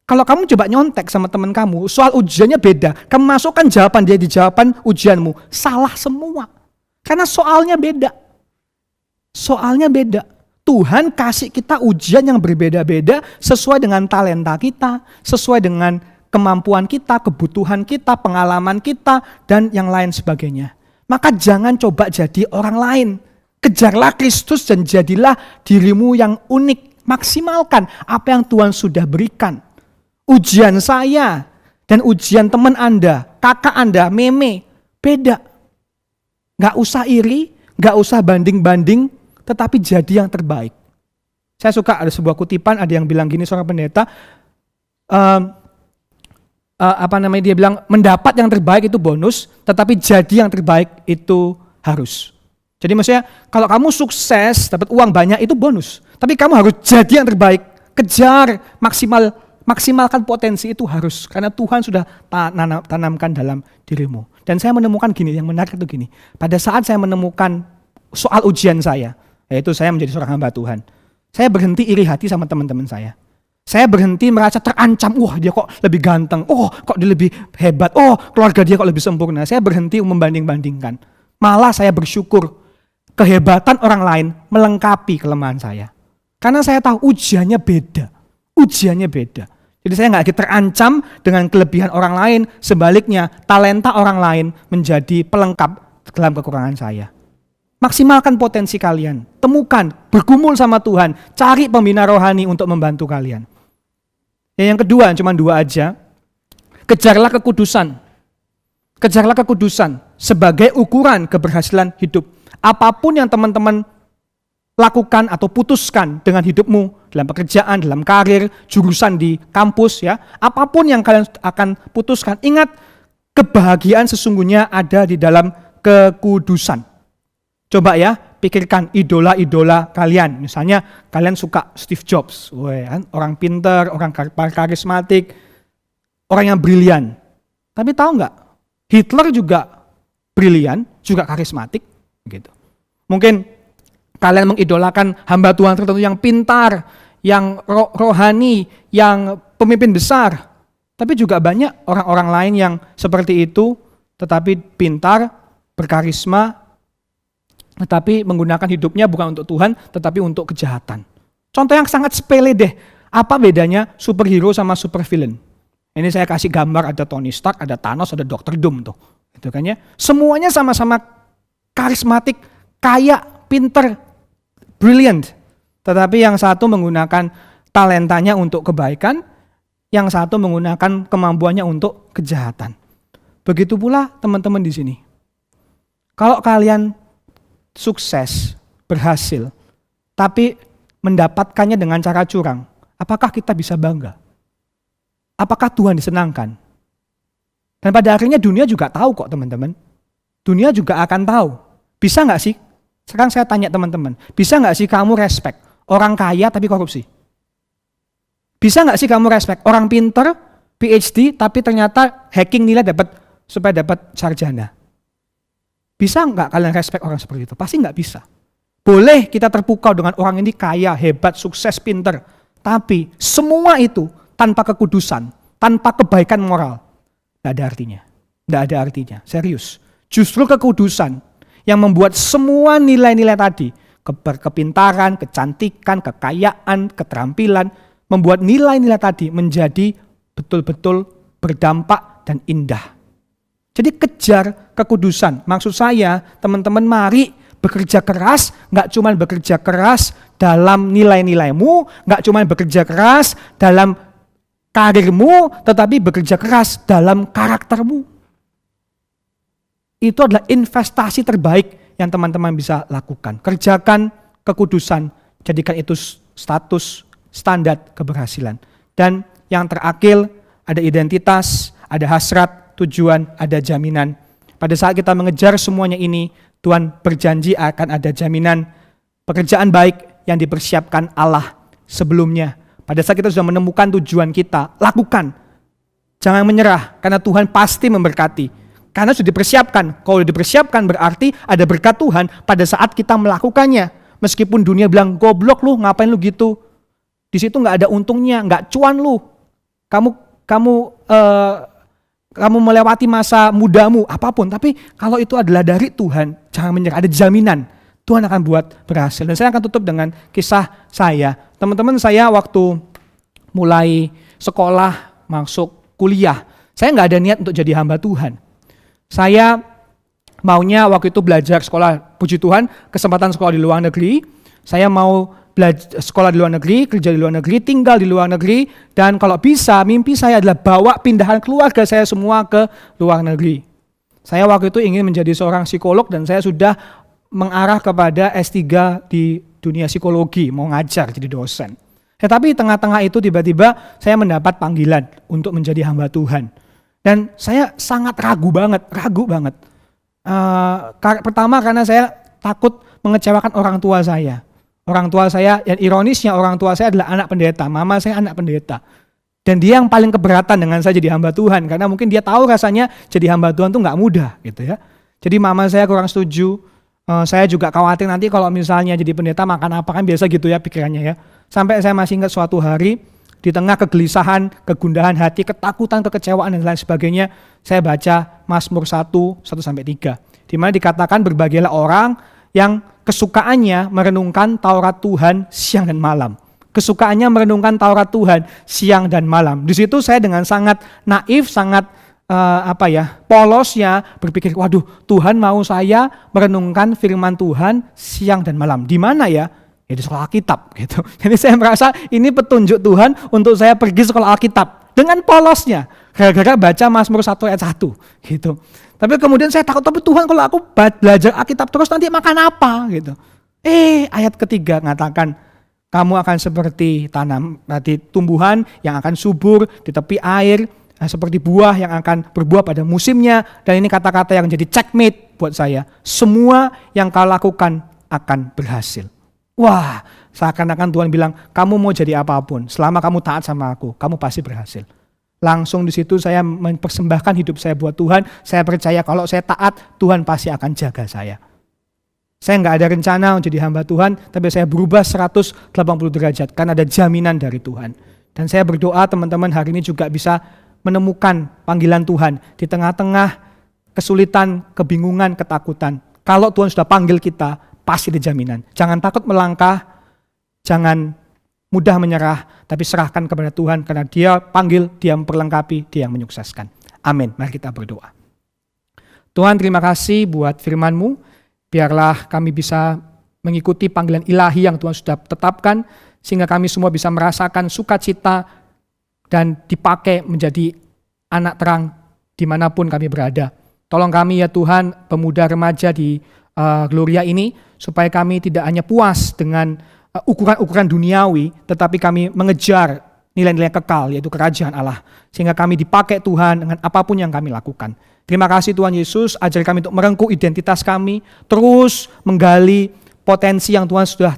Kalau kamu coba nyontek sama teman kamu, soal ujiannya beda. Kamu masukkan jawaban dia di jawaban ujianmu, salah semua. Karena soalnya beda. Soalnya beda. Tuhan kasih kita ujian yang berbeda-beda sesuai dengan talenta kita, sesuai dengan kemampuan kita, kebutuhan kita, pengalaman kita, dan yang lain sebagainya. Maka jangan coba jadi orang lain. Kejarlah Kristus dan jadilah dirimu yang unik. Maksimalkan apa yang Tuhan sudah berikan. Ujian saya dan ujian teman Anda, kakak Anda, meme, beda. Gak usah iri, gak usah banding-banding, tetapi jadi yang terbaik. Saya suka ada sebuah kutipan, ada yang bilang gini, seorang pendeta, dia bilang mendapat yang terbaik itu bonus, tetapi jadi yang terbaik itu harus. Jadi maksudnya kalau kamu sukses, dapat uang banyak itu bonus, tapi kamu harus jadi yang terbaik, kejar maksimalkan potensi itu harus, karena Tuhan sudah tanamkan dalam dirimu. Dan saya menemukan gini, yang menarik itu gini, pada saat saya menemukan soal ujian saya, yaitu saya menjadi seorang hamba Tuhan, saya berhenti iri hati sama teman-teman saya. Saya berhenti merasa terancam, wah dia kok lebih ganteng, oh kok dia lebih hebat, oh keluarga dia kok lebih sempurna. Saya berhenti membanding-bandingkan. Malah saya bersyukur kehebatan orang lain melengkapi kelemahan saya. Karena saya tahu ujiannya beda. Ujiannya beda. Jadi saya nggak lagi terancam dengan kelebihan orang lain, sebaliknya talenta orang lain menjadi pelengkap dalam kekurangan saya. Maksimalkan potensi kalian, temukan, bergumul sama Tuhan, cari pembina rohani untuk membantu kalian. Yang kedua, cuma 2 aja, kejarlah kekudusan. Kejarlah kekudusan sebagai ukuran keberhasilan hidup. Apapun yang teman-teman lakukan atau putuskan dengan hidupmu, dalam pekerjaan, dalam karir, jurusan di kampus ya, apapun yang kalian akan putuskan, ingat kebahagiaan sesungguhnya ada di dalam kekudusan. Coba ya, pikirkan idola-idola kalian. Misalnya kalian suka Steve Jobs, orang pintar, orang karismatik, orang yang brilian. Tapi tahu nggak, Hitler juga brilian, juga karismatik, gitu. Mungkin kalian mengidolakan hamba Tuhan tertentu yang pintar, yang rohani, yang pemimpin besar. Tapi juga banyak orang-orang lain yang seperti itu, tetapi pintar, berkarisma, tetapi menggunakan hidupnya bukan untuk Tuhan, tetapi untuk kejahatan. Contoh yang sangat sepele deh. Apa bedanya superhero sama supervillain? Ini saya kasih gambar, ada Tony Stark, ada Thanos, ada Dr. Doom tuh. Itu kan ya. Semuanya sama-sama karismatik, kaya, pinter, brilliant. Tetapi yang satu menggunakan talentanya untuk kebaikan, yang satu menggunakan kemampuannya untuk kejahatan. Begitu pula teman-teman di sini. Kalau kalian sukses, berhasil, tapi mendapatkannya dengan cara curang, apakah kita bisa bangga? Apakah Tuhan disenangkan? Dan pada akhirnya dunia juga tahu kok teman-teman. Dunia juga akan tahu. Bisa nggak sih? Sekarang saya tanya teman-teman, bisa nggak sih kamu respect orang kaya tapi korupsi? Bisa nggak sih kamu respect orang pinter, PhD, tapi ternyata hacking nilai supaya dapat sarjana? Bisa nggak kalian respect orang seperti itu? Pasti nggak bisa. Boleh kita terpukau dengan orang ini kaya, hebat, sukses, pinter. Tapi semua itu tanpa kekudusan, tanpa kebaikan moral, nggak ada artinya. Nggak ada artinya, serius. Justru kekudusan yang membuat semua nilai-nilai tadi, kepintaran, kecantikan, kekayaan, keterampilan, membuat nilai-nilai tadi menjadi betul-betul berdampak dan indah. Jadi kejar kekudusan. Maksud saya, teman-teman mari bekerja keras, nggak cuma bekerja keras dalam nilai-nilaimu, nggak cuma bekerja keras dalam karirmu, tetapi bekerja keras dalam karaktermu. Itu adalah investasi terbaik yang teman-teman bisa lakukan. Kerjakan kekudusan, jadikan itu status standar keberhasilan. Dan yang terakhir, ada identitas, ada hasrat, tujuan, ada jaminan. Pada saat kita mengejar semuanya ini, Tuhan berjanji akan ada jaminan pekerjaan baik yang dipersiapkan Allah sebelumnya. Pada saat kita sudah menemukan tujuan kita, lakukan. Jangan menyerah, karena Tuhan pasti memberkati. Karena sudah dipersiapkan. Kalau sudah dipersiapkan berarti ada berkat Tuhan pada saat kita melakukannya. Meskipun dunia bilang, goblok lu, ngapain lu gitu. Di situ nggak ada untungnya, nggak cuan lu. Kamu melewati masa mudamu, apapun. Tapi kalau itu adalah dari Tuhan, jangan menyerah. Ada jaminan Tuhan akan buat berhasil. Dan saya akan tutup dengan kisah saya. Teman-teman, saya waktu mulai sekolah, masuk kuliah, saya nggak ada niat untuk jadi hamba Tuhan. Saya maunya waktu itu belajar sekolah, puji Tuhan, kesempatan sekolah di luar negeri. Saya mau belajar sekolah di luar negeri, kerja di luar negeri, tinggal di luar negeri, dan kalau bisa mimpi saya adalah bawa pindahan keluarga saya semua ke luar negeri. Saya waktu itu ingin menjadi seorang psikolog dan saya sudah mengarah kepada S3 di dunia psikologi, mau ngajar jadi dosen. Tetapi tengah-tengah itu tiba-tiba saya mendapat panggilan untuk menjadi hamba Tuhan. Dan saya sangat ragu banget. Pertama karena saya takut mengecewakan orang tua saya. Orang tua saya, dan ironisnya orang tua saya adalah anak pendeta, mama saya anak pendeta. Dan dia yang paling keberatan dengan saya jadi hamba Tuhan, karena mungkin dia tahu rasanya jadi hamba Tuhan tuh nggak mudah gitu ya. Jadi mama saya kurang setuju, saya juga khawatir nanti kalau misalnya jadi pendeta makan apa, kan biasa gitu ya pikirannya ya. Sampai saya masih ingat suatu hari, di tengah kegelisahan, kegundahan hati, ketakutan, kekecewaan dan lain sebagainya, saya baca Mazmur 1:1-3, di mana dikatakan berbahagialah orang yang kesukaannya merenungkan Taurat Tuhan siang dan malam. Kesukaannya merenungkan Taurat Tuhan siang dan malam. Di situ saya dengan sangat naif, sangat polosnya berpikir, waduh, Tuhan mau saya merenungkan firman Tuhan siang dan malam. Di mana ya? Ya di sekolah Alkitab gitu. Jadi saya merasa ini petunjuk Tuhan untuk saya pergi sekolah Alkitab dengan polosnya. Gara-gara baca Mazmur 1:1 gitu. Tapi kemudian saya takut, tapi Tuhan kalau aku belajar Alkitab terus nanti makan apa gitu. Ayat ketiga mengatakan, kamu akan seperti tumbuhan yang akan subur di tepi air, seperti buah yang akan berbuah pada musimnya. Dan ini kata-kata yang jadi checkmate buat saya. Semua yang kau lakukan akan berhasil. Wah, seakan-akan Tuhan bilang, kamu mau jadi apapun, selama kamu taat sama aku, kamu pasti berhasil. Langsung di situ saya mempersembahkan hidup saya buat Tuhan. Saya percaya kalau saya taat, Tuhan pasti akan jaga saya. Saya nggak ada rencana untuk jadi hamba Tuhan, tapi saya berubah 180 derajat karena ada jaminan dari Tuhan. Dan saya berdoa teman-teman hari ini juga bisa menemukan panggilan Tuhan di tengah-tengah kesulitan, kebingungan, ketakutan. Kalau Tuhan sudah panggil kita, pasti ada jaminan. Jangan takut melangkah, jangan mudah menyerah, tapi serahkan kepada Tuhan karena Dia panggil, Dia memperlengkapi, Dia yang menyukseskan. Amin. Mari kita berdoa. Tuhan, terima kasih buat firman-Mu. Biarlah kami bisa mengikuti panggilan ilahi yang Tuhan sudah tetapkan, sehingga kami semua bisa merasakan sukacita dan dipakai menjadi anak terang dimanapun kami berada. Tolong kami ya Tuhan, pemuda remaja di Gloria ini, supaya kami tidak hanya puas dengan ukuran-ukuran duniawi, tetapi kami mengejar nilai-nilai kekal, yaitu kerajaan Allah. Sehingga kami dipakai Tuhan dengan apapun yang kami lakukan. Terima kasih Tuhan Yesus, ajari kami untuk merengkuh identitas kami, terus menggali potensi yang Tuhan sudah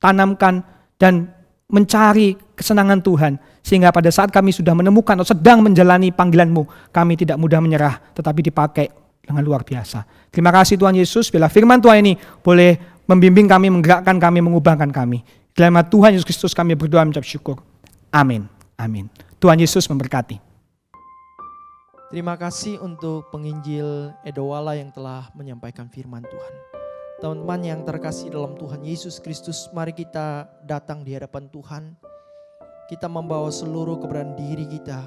tanamkan, dan mencari kesenangan Tuhan. Sehingga pada saat kami sudah menemukan atau sedang menjalani panggilan-Mu, kami tidak mudah menyerah, tetapi dipakai dengan luar biasa. Terima kasih Tuhan Yesus, bila firman Tuhan ini boleh membimbing kami, menggerakkan kami, mengubahkan kami. Dalam nama Tuhan Yesus Kristus kami berdoa mengucap syukur. Amin. Amin. Tuhan Yesus memberkati. Terima kasih untuk penginjil Edowala yang telah menyampaikan firman Tuhan. Teman-teman yang terkasih dalam Tuhan Yesus Kristus, mari kita datang di hadapan Tuhan. Kita membawa seluruh keberadaan diri kita,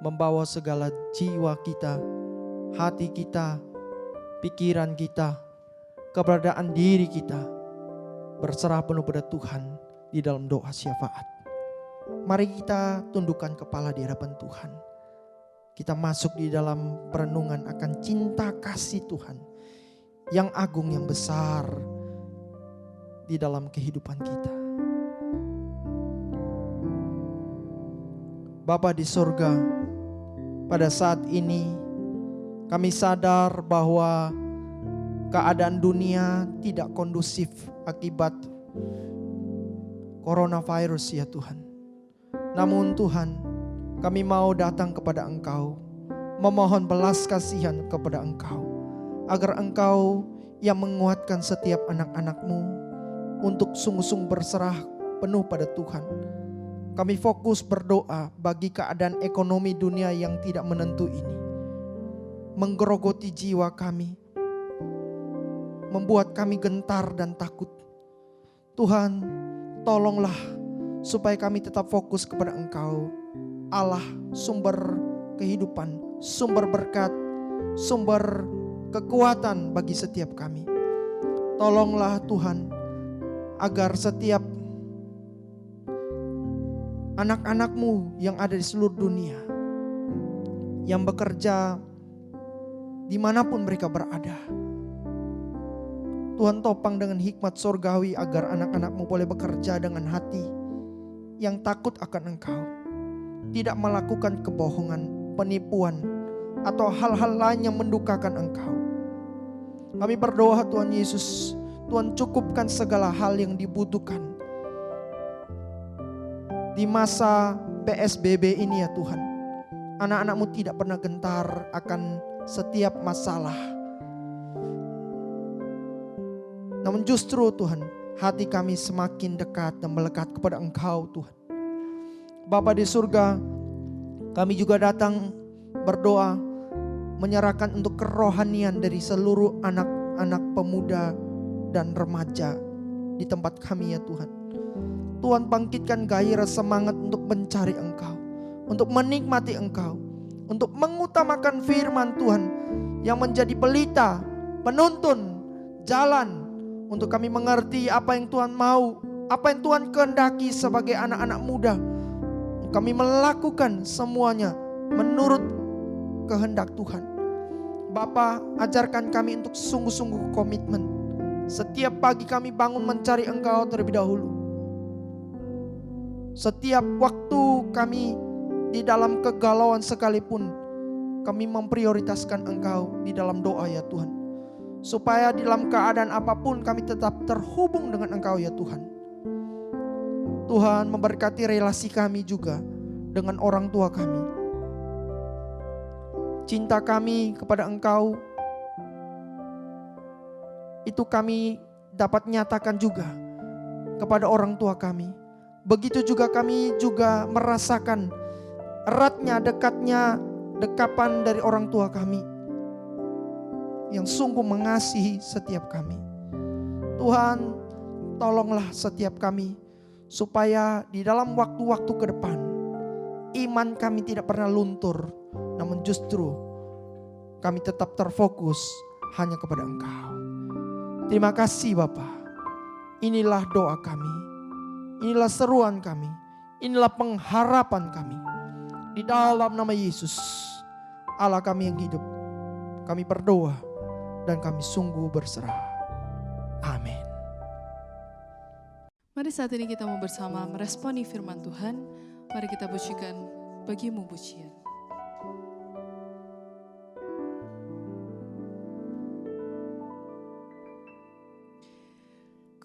membawa segala jiwa kita, hati kita, pikiran kita, keberadaan diri kita, berserah penuh pada Tuhan di dalam doa syafaat. Mari kita tundukkan kepala di hadapan Tuhan. Kita masuk di dalam perenungan akan cinta kasih Tuhan yang agung, yang besar di dalam kehidupan kita. Bapa di surga, pada saat ini kami sadar bahwa keadaan dunia tidak kondusif akibat coronavirus ya Tuhan. Namun Tuhan, kami mau datang kepada Engkau, memohon belas kasihan kepada Engkau, agar Engkau yang menguatkan setiap anak-anak-Mu untuk sungguh-sungguh berserah penuh pada Tuhan. Kami fokus berdoa bagi keadaan ekonomi dunia yang tidak menentu ini, menggerogoti jiwa kami, membuat kami gentar dan takut. Tuhan, tolonglah supaya kami tetap fokus kepada Engkau, Allah sumber kehidupan, sumber berkat, sumber kekuatan bagi setiap kami. Tolonglah Tuhan, agar setiap anak-anak-Mu yang ada di seluruh dunia, yang bekerja dimanapun mereka berada, Tuhan topang dengan hikmat surgawi agar anak-anak-Mu boleh bekerja dengan hati yang takut akan Engkau, tidak melakukan kebohongan, penipuan, atau hal-hal lain yang mendukakan Engkau. Kami berdoa Tuhan Yesus, Tuhan cukupkan segala hal yang dibutuhkan di masa PSBB ini ya Tuhan. Anak-anak-Mu tidak pernah gentar akan setiap masalah. Namun justru Tuhan, hati kami semakin dekat dan melekat kepada Engkau Tuhan. Bapa di surga, kami juga datang berdoa, menyerahkan untuk kerohanian dari seluruh anak-anak pemuda dan remaja di tempat kami ya Tuhan. Tuhan bangkitkan gairah semangat untuk mencari Engkau, untuk menikmati Engkau, untuk mengutamakan firman Tuhan yang menjadi pelita, penuntun, jalan untuk kami mengerti apa yang Tuhan mau, apa yang Tuhan kehendaki sebagai anak-anak muda. Kami melakukan semuanya menurut kehendak Tuhan. Bapa, ajarkan kami untuk sungguh-sungguh komitmen. Setiap pagi kami bangun mencari Engkau terlebih dahulu. Setiap waktu kami di dalam kegalauan sekalipun, kami memprioritaskan Engkau di dalam doa ya Tuhan. Supaya di dalam keadaan apapun kami tetap terhubung dengan Engkau ya Tuhan. Tuhan memberkati relasi kami juga dengan orang tua kami. Cinta kami kepada Engkau itu kami dapat nyatakan juga kepada orang tua kami. Begitu juga kami juga merasakan eratnya, dekatnya, dekapan dari orang tua kami yang sungguh mengasihi setiap kami. Tuhan, tolonglah setiap kami supaya di dalam waktu-waktu ke depan iman kami tidak pernah luntur, namun justru kami tetap terfokus hanya kepada Engkau. Terima kasih Bapa. Inilah doa kami. Inilah seruan kami. Inilah pengharapan kami. Di dalam nama Yesus, Allah kami yang hidup, kami berdoa dan kami sungguh berserah. Amin. Mari saat ini kita mau bersama meresponi firman Tuhan. Mari kita pujikan Bagimu pujian.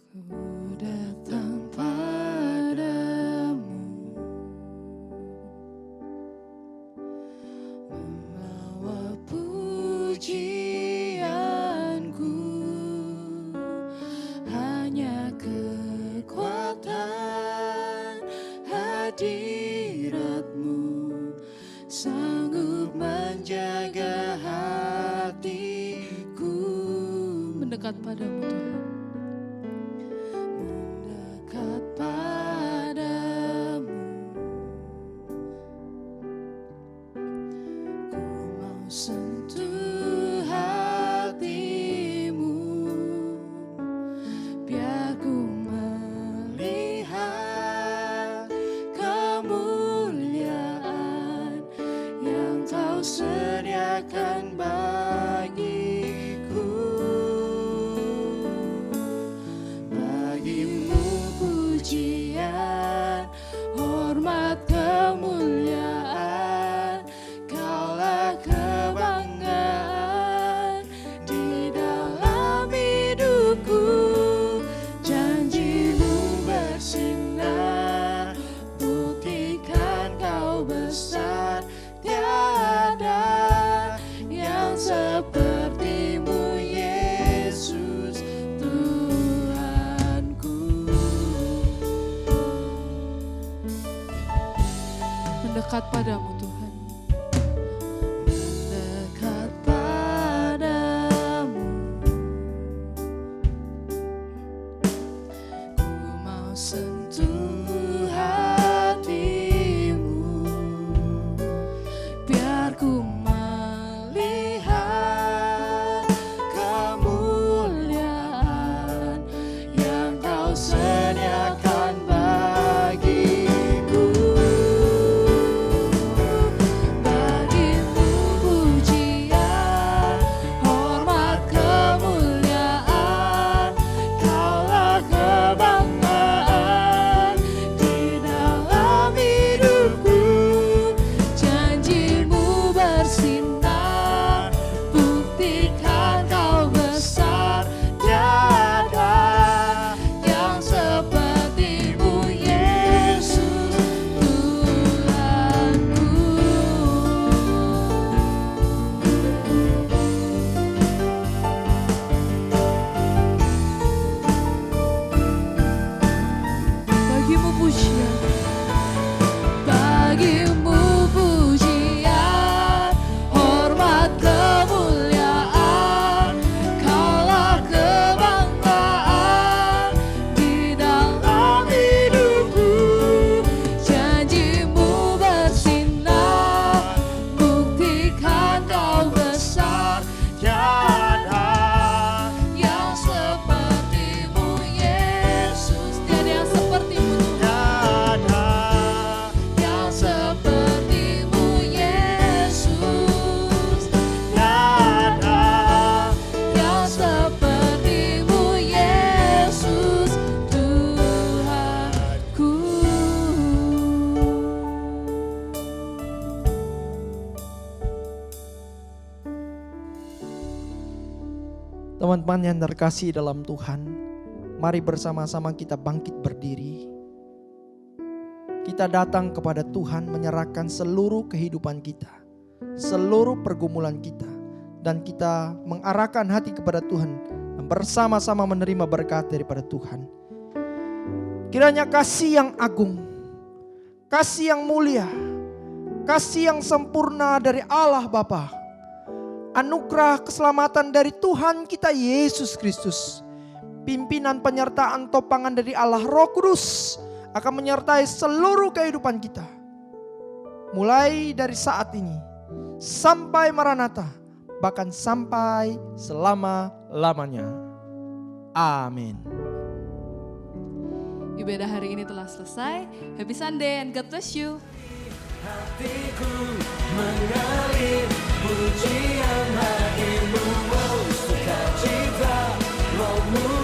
Ku datang padamu, membawa pujianku, hanya kekuatan hadirat-Mu sanggup menjaga hatiku. Mendekat padamu Tuhan. Mendekat padamu, ku mau sentuh hatimu, biar ku melihat kemuliaan yang Kau sediakan bagiku. Bagimu pujian, hormat, kemuliaan, Kaulah kebanggaan di dalam hidupku. Janji-Mu bersinar, buktikan Kau besar. Tiada yang seperti-Mu, Yesus Tuhanku. Mendekat padamu Tuhan. Mendekat padamu, ku mau sentuh hatimu, biar ku melihat kemuliaan yang Kau sediakan bagiku. Bagimu pujian, hormat, kemuliaan, Kaulah kebanggaan di dalam hidupku. Janji-Mu bersinar, buktikan Kau besar. Tiada yang seperti-Mu, Yesus Tuhanku. Bagimu pujian, bagimu pujian, hormat, kemuliaan, Kaulah kebanggaan di dalam hidupku. Janji-Mu bersinar, buktikan Kau besar. Tiada yang seperti-Mu, Yesus. Tiada yang seperti-Mu, tiada yang seperti-Mu, Yesus. Tiada yang seperti-Mu, Yesus Tuhanku. Teman-teman yang terkasih dalam Tuhan, mari bersama-sama kita bangkit berdiri. Kita datang kepada Tuhan menyerahkan seluruh kehidupan kita, seluruh pergumulan kita, dan kita mengarahkan hati kepada Tuhan dan bersama-sama menerima berkat daripada Tuhan. Kiranya kasih yang agung, kasih yang mulia, kasih yang sempurna dari Allah Bapa, anugerah keselamatan dari Tuhan kita Yesus Kristus, pimpinan penyertaan topangan dari Allah Roh Kudus akan menyertai seluruh kehidupan kita. Mulai dari saat ini sampai Maranatha, bahkan sampai selama-lamanya. Amin. Ibadah hari ini telah selesai. Happy Sunday and God bless you. Hatiku mengalir pujian bagimu, oh sukacita rohmu